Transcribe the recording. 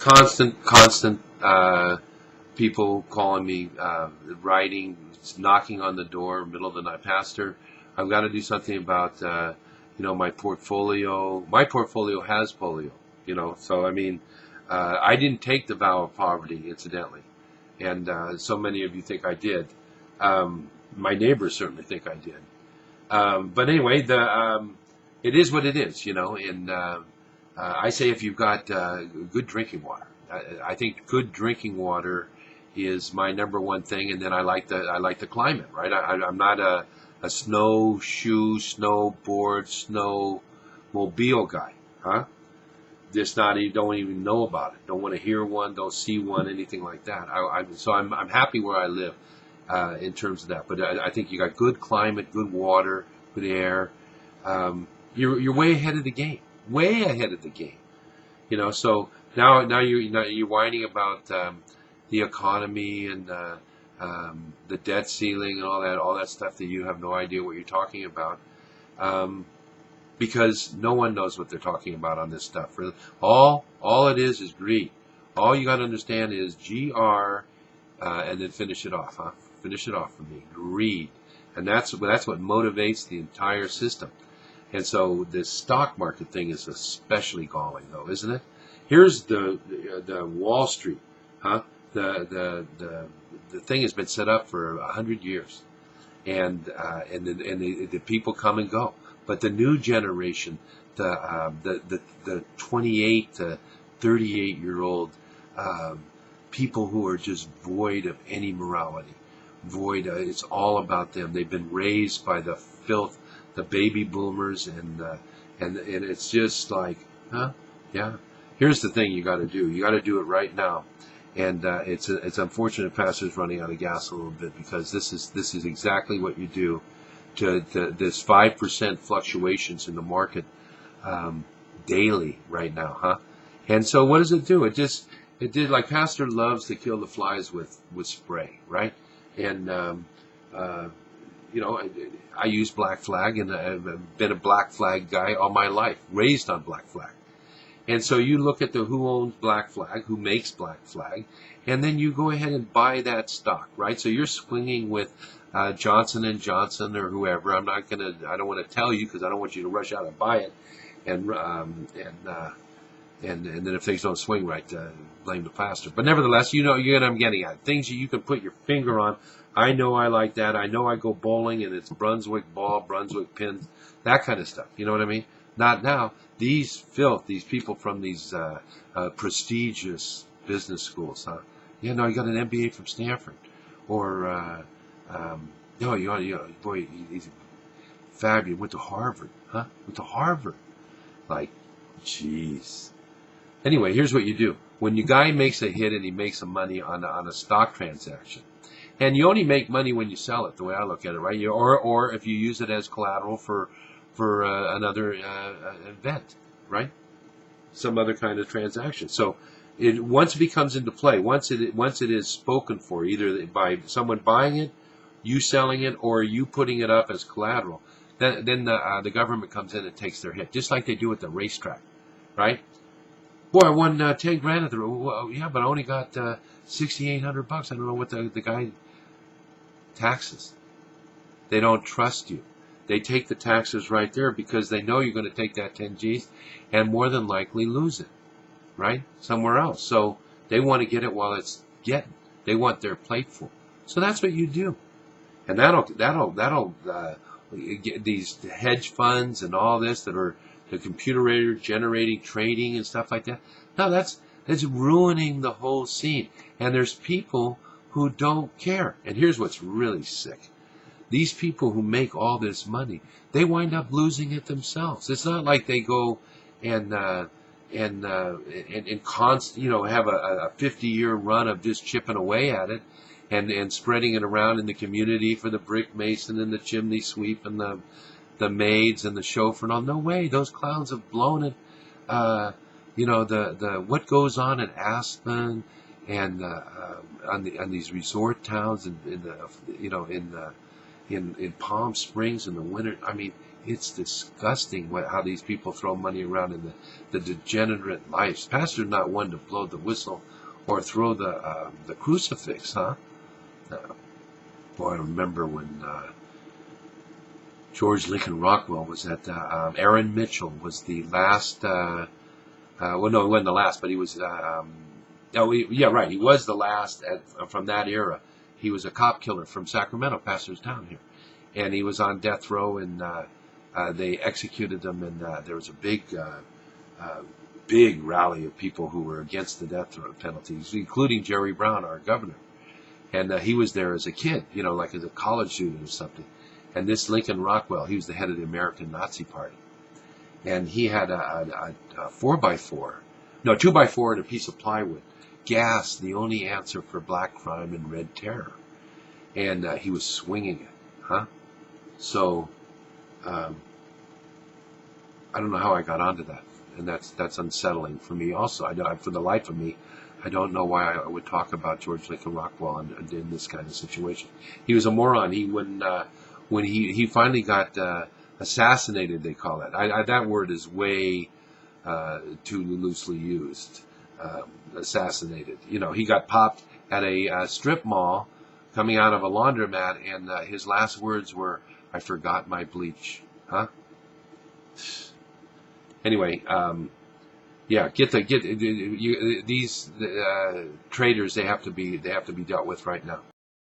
constant people calling me, writing, knocking on the door, middle of the night. Pastor, I've got to do something about my portfolio. My portfolio has polio. So I mean, I didn't take the vow of poverty, incidentally, and so many of you think I did. My neighbors certainly think I did. But anyway, it is what it is, and I say if you've got good drinking water, I think good drinking water is my number one thing, and then I like the climate, right? I'm not a snowshoe, snowboard, snowmobile guy, huh? Just not, don't even know about it. Don't want to hear one, don't see one, anything like that. So I'm happy where I live in terms of that. But I think you got good climate, good water, good air. You're way ahead of the game, way ahead of the game. So now you're whining about the economy and the debt ceiling and all that stuff that you have no idea what you're talking about. Because no one knows what they're talking about on this stuff. All it is greed. All you got to understand is GR, and then finish it off, huh? Finish it off for me. Greed, and that's what motivates the entire system. And so this stock market thing is especially galling, though, isn't it? Here's the Wall Street, huh? The thing has been set up for 100 years, and the people come and go. But the new generation, the 28 to 38-year-old people who are just void of any morality, it's all about them. They've been raised by the filth, the baby boomers, and it's just like, huh? Yeah. Here's the thing you got to do. You got to do it right now. And it's unfortunate Pastor's running out of gas a little bit, because this is exactly what you do to this 5% fluctuations in the market daily right now, huh? And so what does it do? It did like Pastor loves to kill the flies with spray, right? And I use Black Flag, and I've been a Black Flag guy all my life, raised on Black Flag. And so you look at who owns Black Flag, who makes Black Flag, and then you go ahead and buy that stock, right? So you're swinging with Johnson & Johnson or whoever. I don't want to tell you, because I don't want you to rush out and buy it, and then if things don't swing right, blame the pastor. But nevertheless, you know what I'm getting at. Things you can put your finger on. I know I like that. I know I go bowling, and it's Brunswick ball, Brunswick pins, that kind of stuff. You know what I mean? Not now. These people from these prestigious business schools, huh? You got an MBA from Stanford, or boy, he's fabulous. Went to Harvard, huh? Went to Harvard. Like, jeez. Anyway, here's what you do. When your guy makes a hit and he makes some money on a stock transaction, and you only make money when you sell it, the way I look at it, right? Or if you use it as collateral for another event, right? Some other kind of transaction. So once it becomes into play, once it is spoken for, either by someone buying it, you selling it, or you putting it up as collateral, then the government comes in and takes their hit, just like they do at the racetrack, right? Boy, I won 10 grand at the well, yeah, but I only got $6,800. I don't know what the guy taxes. They don't trust you. They take the taxes right there, because they know you're going to take that 10 G's and more than likely lose it, right? Somewhere else. So they want to get it while it's getting. They want their plate full. So that's what you do. And that'll get these hedge funds and all this that are the computer generating trading and stuff like that. No, that's ruining the whole scene. And there's people who don't care. And here's what's really sick. These people who make all this money, they wind up losing it themselves. It's not like they go and constant, have a 50-year run of just chipping away at it and spreading it around in the community for the brick mason and the chimney sweep and the maids and the chauffeur and all. No way. Those clowns have blown it. The what goes on in Aspen and on these resort towns and in Palm Springs in the winter. I mean, It's disgusting how these people throw money around in the degenerate lives. Pastor's not one to blow the whistle or throw the crucifix, huh? Uh, Boy, I remember when George Lincoln Rockwell was at Aaron Mitchell was the last. Well, no, he wasn't the last, but he was. Yeah, right. He was the last from that era. He was a cop killer from Sacramento, pastor's town here, and he was on death row, and they executed him, and there was a big rally of people who were against the death penalty, including Jerry Brown, our governor. And he was there as a kid, like as a college student or something. And this Lincoln Rockwell, he was the head of the American Nazi Party. And he had a 4x4, no, 2x4 and a piece of plywood. Gas, the only answer for black crime and red terror. And he was swinging it, huh? So, I don't know how I got onto that. And that's unsettling for me also. For the life of me, I don't know why I would talk about George Lincoln Rockwell in this kind of situation. He was a moron. When he finally got assassinated, they call it. That word is way too loosely used. Assassinated. He got popped at a strip mall, coming out of a laundromat, and his last words were, "I forgot my bleach." Huh? Anyway. Yeah, these traitors. They have to be dealt with right now.